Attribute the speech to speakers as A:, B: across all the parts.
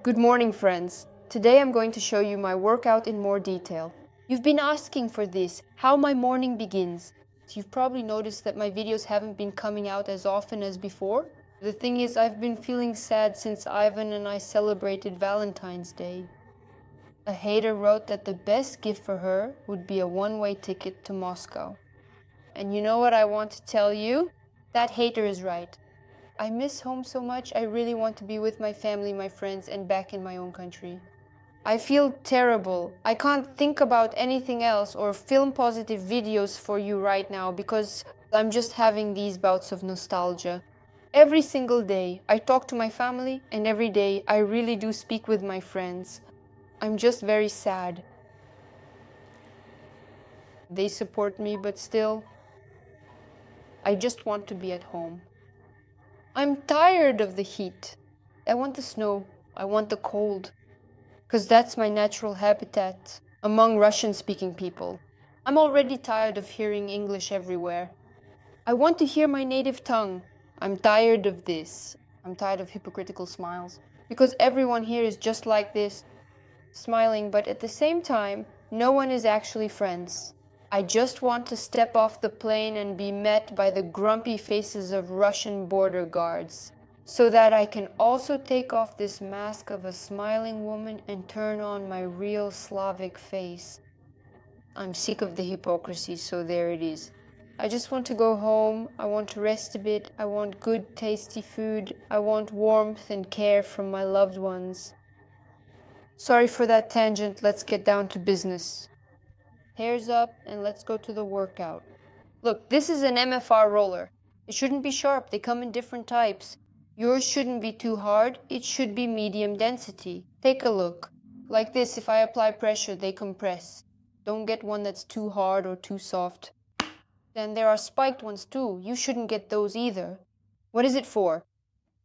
A: Good morning, friends. Today I'm going to show you my workout in more detail. You've been asking for this, how my morning begins. So you've probably noticed that my videos haven't been coming out as often as before. The thing is, I've been feeling sad since Ivan and I celebrated Valentine's Day. A hater wrote that the best gift for her would be a one-way ticket to Moscow. And you know what I want to tell you? That hater is right. I miss home so much. I really want to be with my family, my friends, and back in my own country. I feel terrible. I can't think about anything else or film positive videos for you right now because I'm just having these bouts of nostalgia. Every single day I talk to my family, and every day I really do speak with my friends. I'm just very sad. They support me, but still, I just want to be at home. I'm tired of the heat. I want the snow. I want the cold. Because that's my natural habitat among Russian-speaking people. I'm already tired of hearing English everywhere. I want to hear my native tongue. I'm tired of this. I'm tired of hypocritical smiles. Because everyone here is just like this, smiling, but at the same time, no one is actually friends. I just want to step off the plane and be met by the grumpy faces of Russian border guards, so that I can also take off this mask of a smiling woman and turn on my real Slavic face. I'm sick of the hypocrisy, so there it is. I just want to go home, I want to rest a bit, I want good tasty food, I want warmth and care from my loved ones. Sorry for that tangent, let's get down to business. Hairs up and let's go to the workout. Look, this is an MFR roller. It shouldn't be sharp, they come in different types. Yours shouldn't be too hard, it should be medium density. Take a look. Like this, if I apply pressure, they compress. Don't get one that's too hard or too soft. Then there are spiked ones too, you shouldn't get those either. What is it for?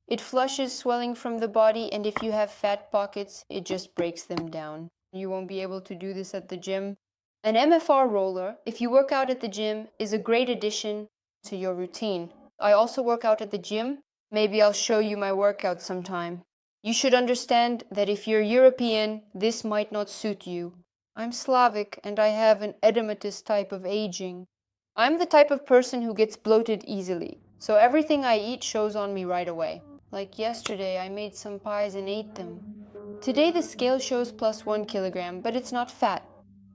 A: It flushes swelling from the body, and if you have fat pockets, it just breaks them down. You won't be able to do this at the gym. An MFR roller, if you work out at the gym, is a great addition to your routine. I also work out at the gym. Maybe I'll show you my workout sometime. You should understand that if you're European, this might not suit you. I'm Slavic and I have an edematous type of aging. I'm the type of person who gets bloated easily, so everything I eat shows on me right away. Like yesterday, I made some pies and ate them. Today the scale shows +1 kilogram, but it's not fat.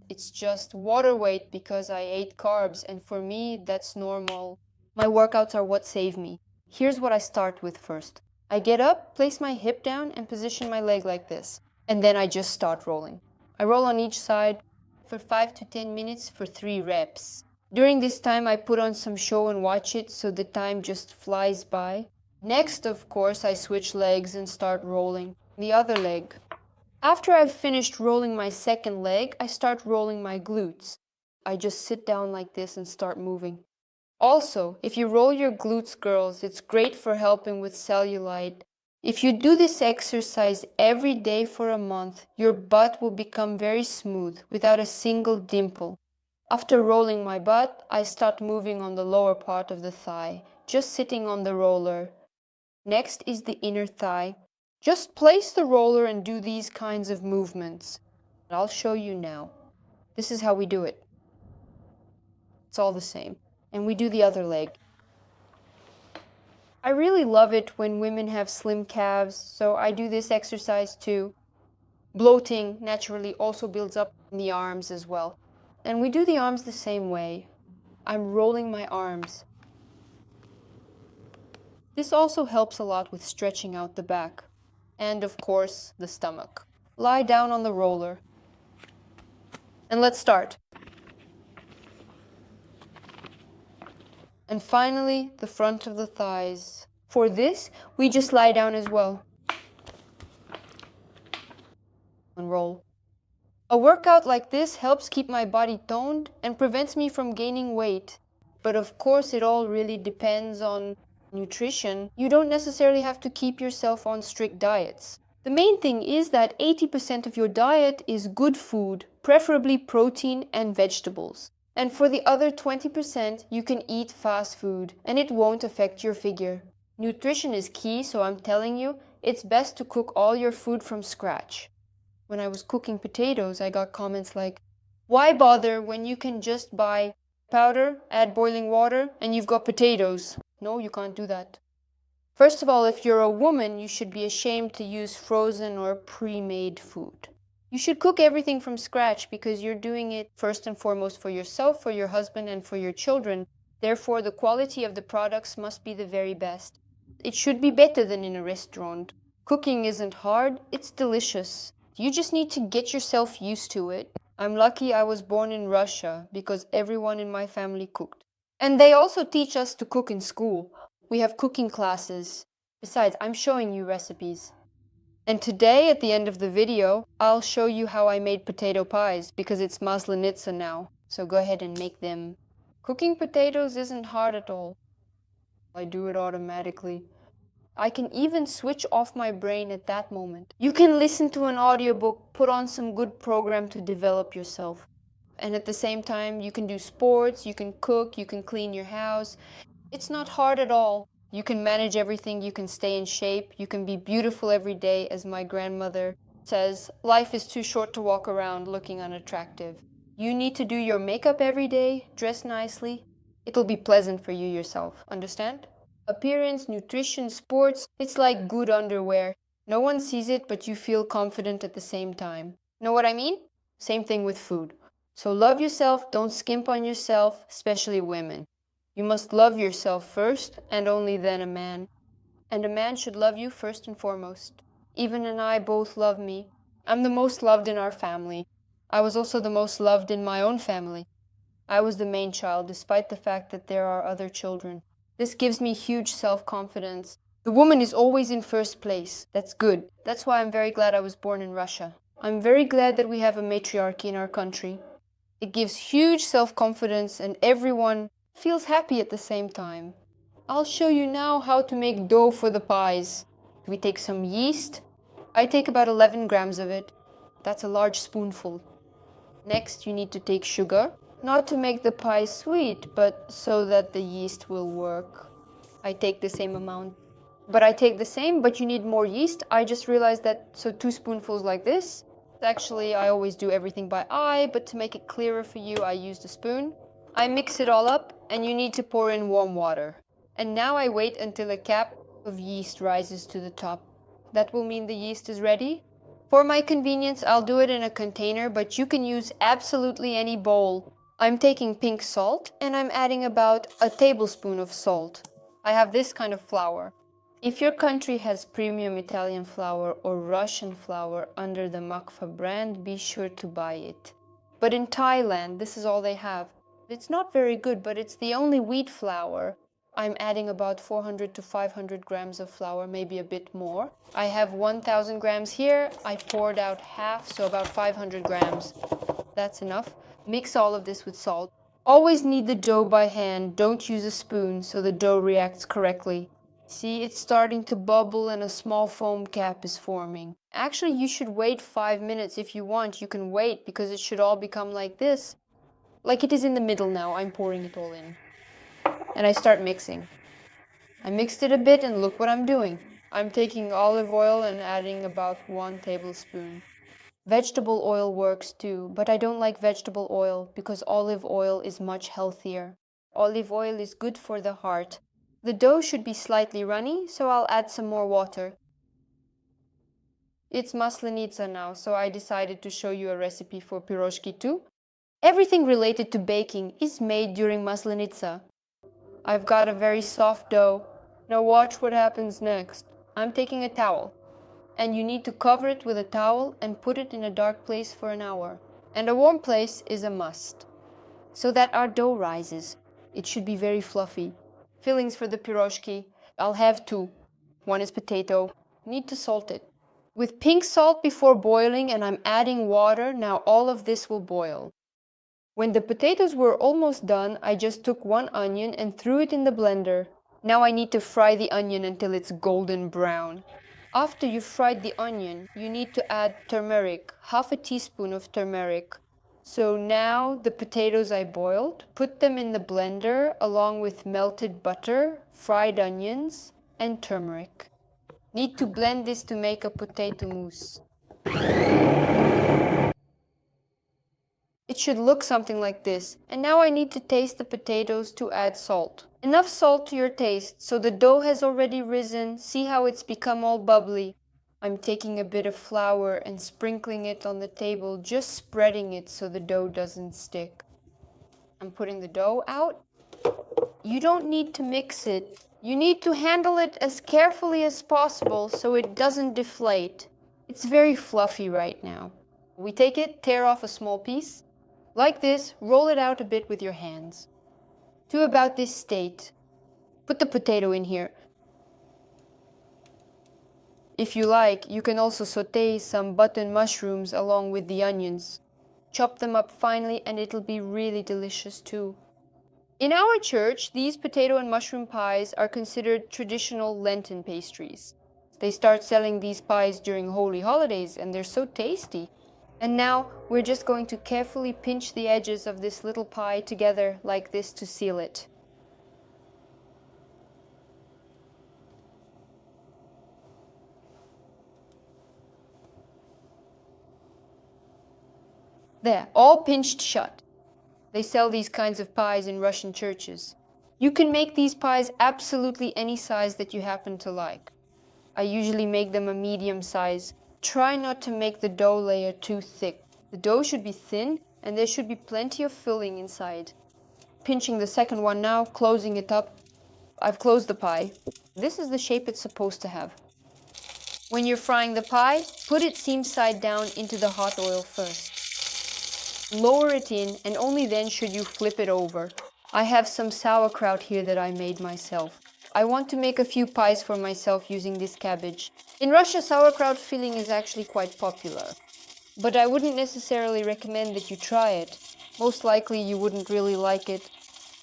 A: It's just water weight because I ate carbs, and for me, that's normal. My workouts are what save me. Here's what I start with first. I get up, place my hip down, and position my leg like this. And then I just start rolling. I roll on each side for 5 to 10 minutes for 3 reps. During this time, I put on some show and watch it so the time just flies by. Next, of course, I switch legs and start rolling the other leg. After I've finished rolling my second leg, I start rolling my glutes. I just sit down like this and start moving. Also, if you roll your glutes, girls, it's great for helping with cellulite. If you do this exercise every day for a month, your butt will become very smooth without a single dimple. After rolling my butt, I start moving on the lower part of the thigh, just sitting on the roller. Next is the inner thigh. Just place the roller and do these kinds of movements. I'll show you now. This is how we do it. It's all the same. And we do the other leg. I really love it when women have slim calves, so I do this exercise too. Bloating naturally also builds up in the arms as well. And we do the arms the same way. I'm rolling my arms. This also helps a lot with stretching out the back. And of course, the stomach. Lie down on the roller. And let's start. And finally, the front of the thighs. For this, we just lie down as well. And roll. A workout like this helps keep my body toned and prevents me from gaining weight. But of course, it all really depends on nutrition. You don't necessarily have to keep yourself on strict diets. The main thing is that 80% of your diet is good food, preferably protein and vegetables. And for the other 20%, you can eat fast food, and it won't affect your figure. Nutrition is key, so I'm telling you, It's best to cook all your food from scratch. When I was cooking potatoes, I got comments like, why bother when you can just buy powder, add boiling water, and you've got potatoes? No, you can't do that. First of all, if you're a woman, you should be ashamed to use frozen or pre-made food. You should cook everything from scratch because you're doing it first and foremost for yourself, for your husband, and for your children. Therefore, the quality of the products must be the very best. It should be better than in a restaurant. Cooking isn't hard, it's delicious. You just need to get yourself used to it. I'm lucky I was born in Russia because everyone in my family cooked. And they also teach us to cook in school. We have cooking classes. Besides, I'm showing you recipes. And today, at the end of the video, I'll show you how I made potato pies because it's Maslenitsa now. So go ahead and make them. Cooking potatoes isn't hard at all. I do it automatically. I can even switch off my brain at that moment. You can listen to an audiobook, put on some good program to develop yourself. And at the same time, you can do sports, you can cook, you can clean your house. It's not hard at all. You can manage everything, you can stay in shape, you can be beautiful every day, as my grandmother says. Life is too short to walk around looking unattractive. You need to do your makeup every day, dress nicely. It'll be pleasant for you yourself, understand? Appearance, nutrition, sports, it's like good underwear. No one sees it, but you feel confident at the same time. Know what I mean? Same thing with food. So love yourself, don't skimp on yourself, especially women. You must love yourself first, and only then a man. And a man should love you first and foremost. Even and I both love me. I'm the most loved in our family. I was also the most loved in my own family. I was the main child, despite the fact that there are other children. This gives me huge self-confidence. The woman is always in first place. That's good. That's why I'm very glad I was born in Russia. I'm very glad that we have a matriarchy in our country. It gives huge self-confidence and everyone feels happy at the same time. I'll show you now how to make dough for the pies. We take some yeast. I take about 11 grams of it. That's a large spoonful. Next, you need to take sugar. Not to make the pie sweet, but so that the yeast will work. I take the same amount. But you need more yeast. I just realized that, so 2 spoonfuls like this. Actually, I always do everything by eye, but to make it clearer for you, I used a spoon. I mix it all up, and you need to pour in warm water. And now I wait until a cap of yeast rises to the top. That will mean the yeast is ready. For my convenience, I'll do it in a container, but you can use absolutely any bowl. I'm taking pink salt, and I'm adding about a tablespoon of salt. I have this kind of flour. If your country has premium Italian flour or Russian flour under the Makfa brand, be sure to buy it. But in Thailand, this is all they have. It's not very good, but it's the only wheat flour. I'm adding about 400 to 500 grams of flour, maybe a bit more. I have 1,000 grams here. I poured out half, so about 500 grams. That's enough. Mix all of this with salt. Always knead the dough by hand. Don't use a spoon so the dough reacts correctly. See, it's starting to bubble and a small foam cap is forming. Actually, you should wait 5 minutes if you want. You can wait because it should all become like this. Like it is in the middle now. I'm pouring it all in. And I start mixing. I mixed it a bit and look what I'm doing. I'm taking olive oil and adding about 1 tablespoon. Vegetable oil works too, but I don't like vegetable oil because olive oil is much healthier. Olive oil is good for the heart. The dough should be slightly runny, so I'll add some more water. It's Maslenitsa now, so I decided to show you a recipe for piroshki too. Everything related to baking is made during Maslenitsa. I've got a very soft dough. Now watch what happens next. I'm taking a towel. And you need to cover it with a towel and put it in a dark place for an hour. And a warm place is a must. So that our dough rises. It should be very fluffy. Fillings for the piroshki. I'll have 2. 1 is potato. Need to salt it. With pink salt before boiling, and I'm adding water, now all of this will boil. When the potatoes were almost done, I just took 1 onion and threw it in the blender. Now I need to fry the onion until it's golden brown. After you've fried the onion, you need to add turmeric, half a teaspoon of turmeric. So now the potatoes I boiled, put them in the blender along with melted butter, fried onions, and turmeric. Need to blend this to make a potato mousse. It should look something like this. And now I need to taste the potatoes to add salt. Enough salt to your taste, so the dough has already risen. See how it's become all bubbly. I'm taking a bit of flour and sprinkling it on the table, just spreading it so the dough doesn't stick. I'm putting the dough out. You don't need to mix it. You need to handle it as carefully as possible so it doesn't deflate. It's very fluffy right now. We take it, tear off a small piece. Like this, roll it out a bit with your hands. To about this state. Put the potato in here. If you like, you can also saute some button mushrooms along with the onions. Chop them up finely and it'll be really delicious too. In our church, these potato and mushroom pies are considered traditional Lenten pastries. They start selling these pies during holy holidays and they're so tasty. And now we're just going to carefully pinch the edges of this little pie together like this to seal it. There, all pinched shut. They sell these kinds of pies in Russian churches. You can make these pies absolutely any size that you happen to like. I usually make them a medium size. Try not to make the dough layer too thick. The dough should be thin and there should be plenty of filling inside. Pinching the second one now, closing it up. I've closed the pie. This is the shape it's supposed to have. When you're frying the pie, put it seam side down into the hot oil first. Lower it in and only then should you flip it over. I have some sauerkraut here that I made myself. I want to make a few pies for myself using this cabbage. In Russia, sauerkraut filling is actually quite popular. But I wouldn't necessarily recommend that you try it. Most likely you wouldn't really like it.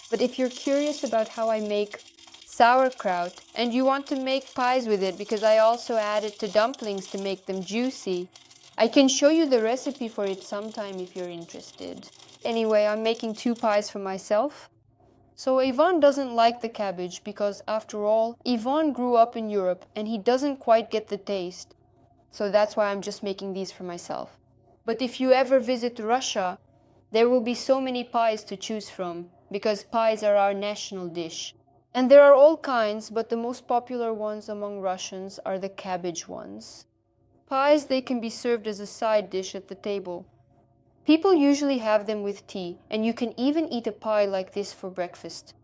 A: But if you're curious about how I make sauerkraut and you want to make pies with it, because I also add it to dumplings to make them juicy, I can show you the recipe for it sometime if you're interested. Anyway, I'm making 2 pies for myself. So Ivan doesn't like the cabbage because, after all, Ivan grew up in Europe and he doesn't quite get the taste. So that's why I'm just making these for myself. But if you ever visit Russia, there will be so many pies to choose from because pies are our national dish. And there are all kinds, but the most popular ones among Russians are the cabbage ones. Pies, they can be served as a side dish at the table. People usually have them with tea, and you can even eat a pie like this for breakfast.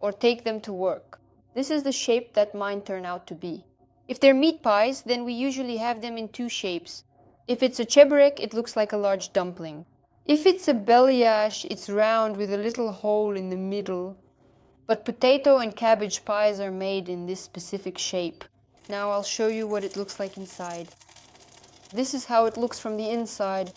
A: Or take them to work. This is the shape that mine turn out to be. If they're meat pies, then we usually have them in 2 shapes. If it's a cheburek, it looks like a large dumpling. If it's a belyaj, it's round with a little hole in the middle. But potato and cabbage pies are made in this specific shape. Now I'll show you what it looks like inside. This is how it looks from the inside.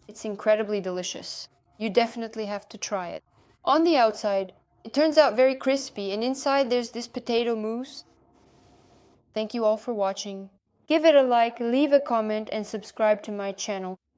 A: It's incredibly delicious. You definitely have to try it. On the outside, it turns out very crispy, and inside there's this potato mousse. Thank you all for watching. Give it a like, leave a comment, and subscribe to my channel.